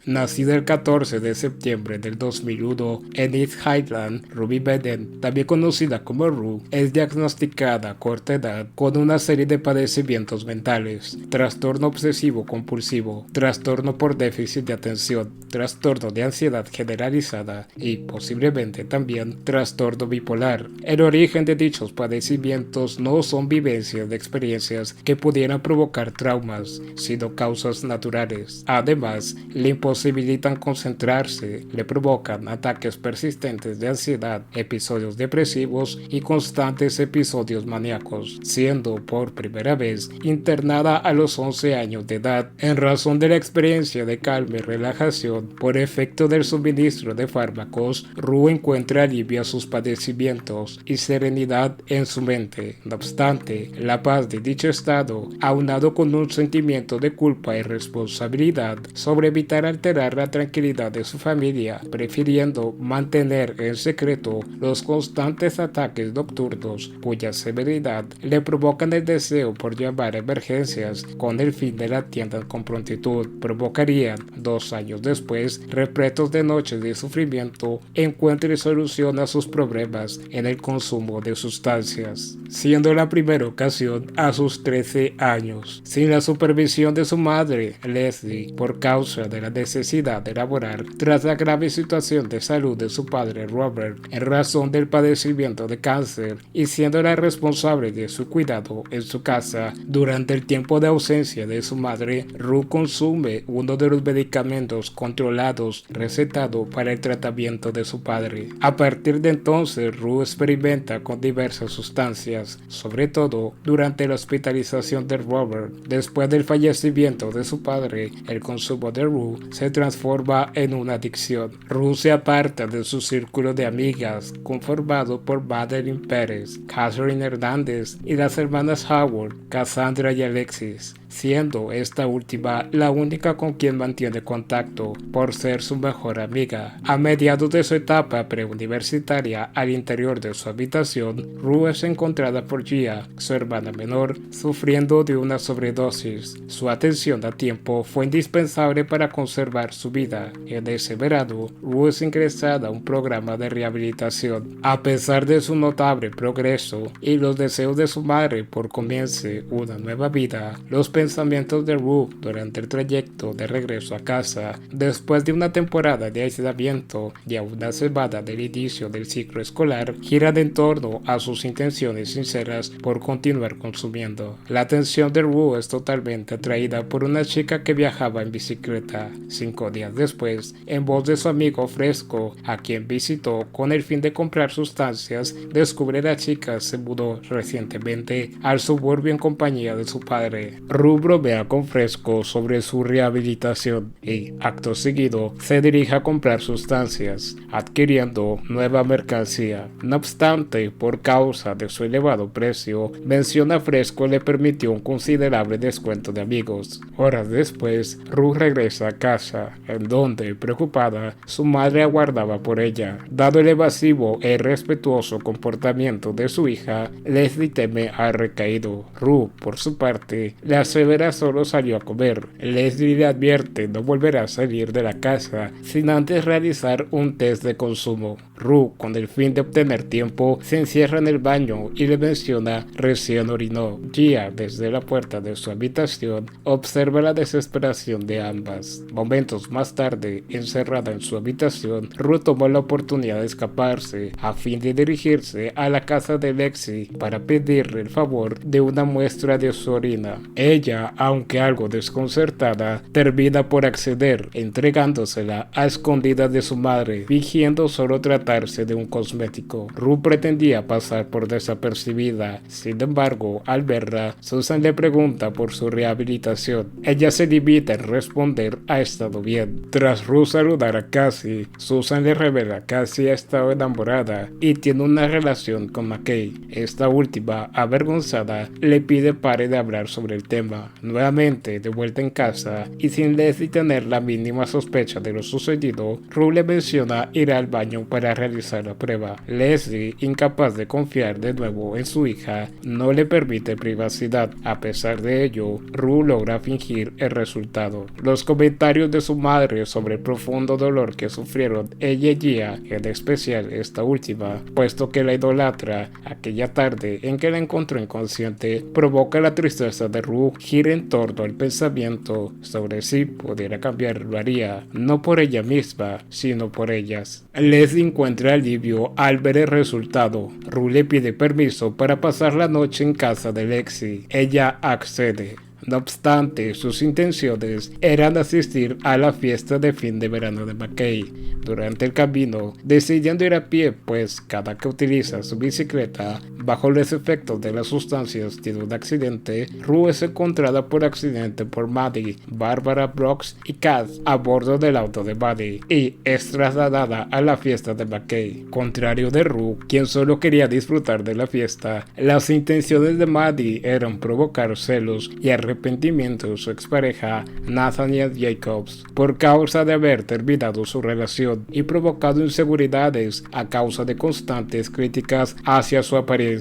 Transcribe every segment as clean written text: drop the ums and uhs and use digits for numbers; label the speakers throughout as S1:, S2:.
S1: Nacida el 14 de septiembre del 2001 en East Highland, Ruby Beden, también conocida como Ru, es diagnosticada a corta edad con una serie de padecimientos mentales: trastorno obsesivo compulsivo, trastorno por déficit de atención, trastorno de ansiedad generalizada y posiblemente también trastorno bipolar. El origen de dichos padecimientos no son vivencias de experiencias que pudieran provocar traumas, sino causas naturales. Además, le imposibilitan concentrarse, le provocan ataques persistentes de ansiedad, episodios depresivos y constantes episodios maníacos, siendo por primera vez internada a los 11 años de edad en razón de la experiencia de calma y relajación por efecto del suministro de fármacos. Ru encuentra alivio a sus padecimientos y serenidad en su mente. No obstante, la paz de dicho estado, aunado con un sentimiento de culpa y responsabilidad sobre evitar alterar la tranquilidad de su familia, prefiriendo mantener en secreto los constantes ataques nocturnos cuya severidad le provocan el deseo por llamar a emergencias con el fin de la atiendan con prontitud, provocarían 2 años después repletos de noches de sufrimiento, encuentre solución a sus problemas en el consumo de sustancias, siendo la primera ocasión a sus 13 años, sin la supervisión de su madre, Leslie, por causa de la necesidad de laborar tras la grave situación de salud de su padre Robert en razón del padecimiento de cáncer, y siendo la responsable de su cuidado en su casa. Durante el tiempo de ausencia de su madre, Ru consume uno de los medicamentos controlados recetado para el tratamiento de su padre. A partir de entonces, Ru experimenta con diversas sustancias, sobre todo durante la hospitalización de Robert. Después del fallecimiento de su padre, el consumo de Ru se transforma en una adicción. Ru se aparta de su círculo de amigas, conformado por Madeline Pérez, Catherine Hernández y las hermanas Howard, Cassandra y Alexis, siendo esta última la única con quien mantiene contacto por ser su mejor amiga. A mediados de su etapa preuniversitaria, al interior de su habitación, Ru es encontrada por Gia, su hermana menor, sufriendo de una sobredosis. Su atención a tiempo fue indispensable para conservar su vida. En ese verano, Ru es ingresada a un programa de rehabilitación. A pesar de su notable progreso y los deseos de su madre por comience una nueva vida, los pensamientos de Ru durante el trayecto de regreso a casa, después de una temporada de aislamiento y a una semana del inicio del ciclo escolar, giran en torno a sus intenciones sinceras por continuar consumiendo. La atención de Ru es totalmente atraída por una chica que viajaba en bicicleta. 5 días después, en voz de su amigo Fresco, a quien visitó con el fin de comprar sustancias, descubre que la chica se mudó recientemente al suburbio en compañía de su padre. Ru bromea con Fresco sobre su rehabilitación y, acto seguido, se dirige a comprar sustancias, adquiriendo nueva mercancía. No obstante, por causa de su elevado precio, menciona a Fresco le permitió un considerable descuento de amigos. Horas después, Ru regresa a casa, en donde, preocupada, su madre aguardaba por ella. Dado el evasivo e irrespetuoso comportamiento de su hija, Leslie teme haber recaído. Ru, por su parte, le asevera solo salió a comer. Leslie le advierte no volverá a salir de la casa sin antes realizar un test de consumo. Ru, con el fin de obtener tiempo, se encierra en el baño y le menciona recién orinó. Gia, desde la puerta de su habitación, observa la desesperación de ambas. Momentos más tarde, encerrada en su habitación, Ru tomó la oportunidad de escaparse a fin de dirigirse a la casa de Lexi para pedirle el favor de una muestra de su orina. Ella, aunque algo desconcertada, termina por acceder, entregándosela a escondidas de su madre, fingiendo solo tratarse de un cosmético. Ru pretendía pasar por desapercibida. Sin embargo, al verla, Susan le pregunta por su rehabilitación. Ella se limita en responder ha estado bien. Tras Ru saludar a Cassie, Susan le revela que Cassie ha estado enamorada y tiene una relación con McKay. Esta última, avergonzada, le pide pare de hablar sobre el tema. Nuevamente, de vuelta en casa y sin Leslie tener la mínima sospecha de lo sucedido, Ru le menciona ir al baño para realizar la prueba. Leslie, incapaz de confiar de nuevo en su hija, no le permite privacidad. A pesar de ello, Ru logra fingir el resultado. Los comentarios de de su madre sobre el profundo dolor que sufrieron ella y Gia, en especial esta última, puesto que la idolatra. Aquella tarde en que la encontró inconsciente provoca la tristeza de Rue gira en torno al pensamiento sobre si pudiera cambiar, lo haría, no por ella misma, sino por ellas. Leslie encuentra alivio al ver el resultado. Rue le pide permiso para pasar la noche en casa de Lexi. Ella accede. No obstante, sus intenciones eran asistir a la fiesta de fin de verano de McKay. Durante el camino, decidiendo ir a pie, pues cada que utiliza su bicicleta bajo los efectos de las sustancias tiene un accidente, Rue es encontrada por accidente por Maddie, Barbara Brooks y Cass a bordo del auto de Maddie y es trasladada a la fiesta de McKay. Contrario de Rue, quien solo quería disfrutar de la fiesta, las intenciones de Maddie eran provocar celos y arrepentimiento de su expareja Nathaniel Jacobs por causa de haber terminado su relación y provocado inseguridades a causa de constantes críticas hacia su apariencia.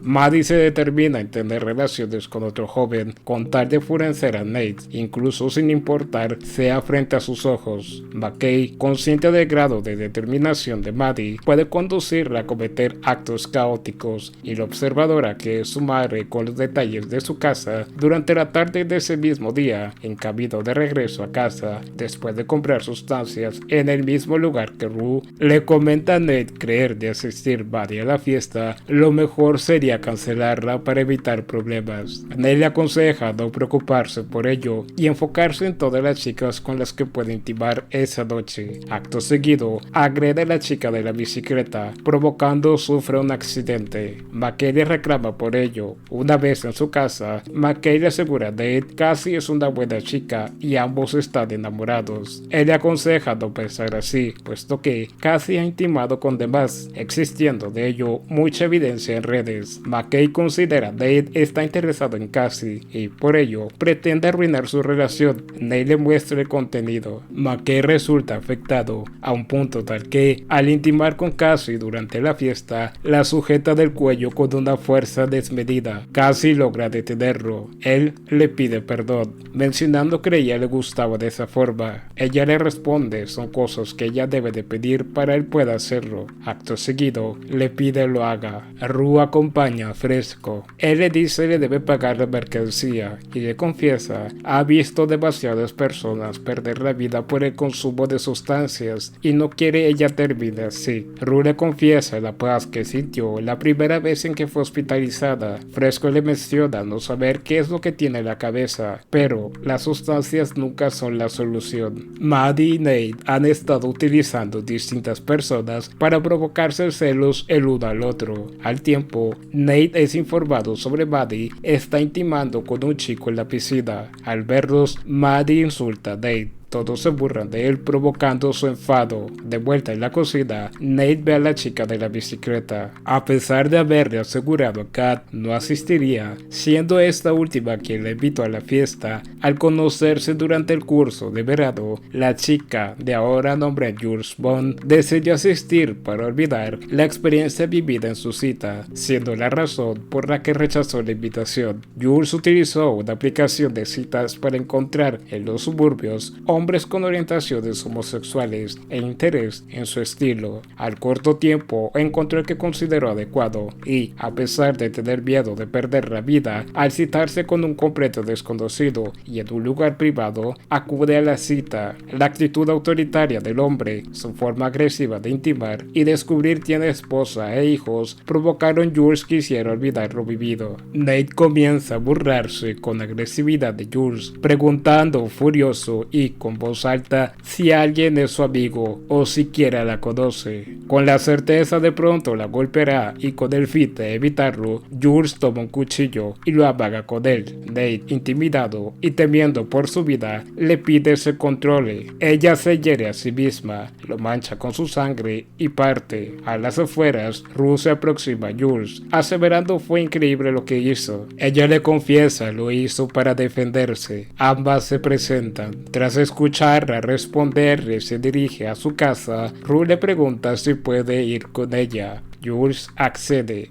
S1: Maddie se determina en tener relaciones con otro joven con tal de enfurecer a Nate, incluso sin importar sea frente a sus ojos. McKay, consciente del grado de determinación de Maddie, puede conducirla a cometer actos caóticos y la observadora, que es su madre, con los detalles de su casa durante la tarde de ese mismo día, en camino de regreso a casa, después de comprar sustancias en el mismo lugar que Rue, le comenta a Nate creer de asistir Maddie a la fiesta, lo mejor sería cancelarla para evitar problemas. Nate le aconseja no preocuparse por ello y enfocarse en todas las chicas con las que puede intimar esa noche. Acto seguido, agrede a la chica de la bicicleta, provocando sufre un accidente. McKay le reclama por ello. Una vez en su casa, McKay le asegura a Nate Cassie es una buena chica y ambos están enamorados. Él le aconseja no pensar así, puesto que Cassie ha intimado con demás, existiendo de ello mucha evidencia en redes. McKay considera que Nate está interesado en Cassie y por ello pretende arruinar su relación. Nate le muestra el contenido. McKay resulta afectado a un punto tal que al intimar con Cassie durante la fiesta la sujeta del cuello con una fuerza desmedida. Cassie logra detenerlo. Él le pide perdón, mencionando que a ella le gustaba de esa forma. Ella le responde son cosas que ella debe de pedir para él pueda hacerlo. Acto seguido, le pide lo haga. Rue acompaña a Fresco. Él le dice le debe pagar la mercancía y le confiesa ha visto demasiadas personas perder la vida por el consumo de sustancias y no quiere ella termine así. Rue le confiesa la paz que sintió la primera vez en que fue hospitalizada. Fresco le menciona no saber qué es lo que tiene en la cabeza, pero las sustancias nunca son la solución. Maddie y Nate han estado utilizando distintas personas para provocarse celos el uno al otro. Al tiempo, Nate es informado sobre Maddie está intimando con un chico en la piscina. Al verlos, Maddie insulta a Nate. Todos se burlan de él provocando su enfado. De vuelta en la cocina, Nate ve a la chica de la bicicleta. A pesar de haberle asegurado a Kat no asistiría, siendo esta última quien la invitó a la fiesta, al conocerse durante el curso de verano, la chica, de ahora nombre Jules Bond, decidió asistir para olvidar la experiencia vivida en su cita, siendo la razón por la que rechazó la invitación. Jules utilizó una aplicación de citas para encontrar en los suburbios hombres con orientaciones homosexuales e interés en su estilo. Al corto tiempo encontró el que consideró adecuado y, a pesar de tener miedo de perder la vida, al citarse con un completo desconocido y en un lugar privado, acude a la cita. La actitud autoritaria del hombre, su forma agresiva de intimar y descubrir tiene esposa e hijos provocaron Jules quisiera olvidar lo vivido. Nate comienza a burlarse con agresividad de Jules, preguntando furioso y con voz alta si alguien es su amigo o siquiera la conoce. Con la certeza de pronto la golpeará y con el fin de evitarlo, Jules toma un cuchillo y lo amaga con él. Nate, intimidado y temiendo por su vida, le pide se controle. Ella se hiere a sí misma, lo mancha con su sangre y parte. A las afueras, Rue se aproxima a Jules, aseverando fue increíble lo que hizo. Ella le confiesa lo hizo para defenderse. Ambas se presentan. Tras escucharla responderle, se dirige a su casa. Rue le pregunta si puede ir con ella. Jules accede.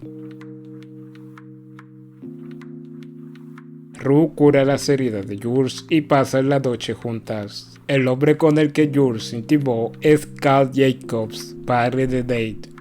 S1: Rue cura las heridas de Jules y pasan la noche juntas. El hombre con el que Jules intimó es Carl Jacobs, padre de Nate.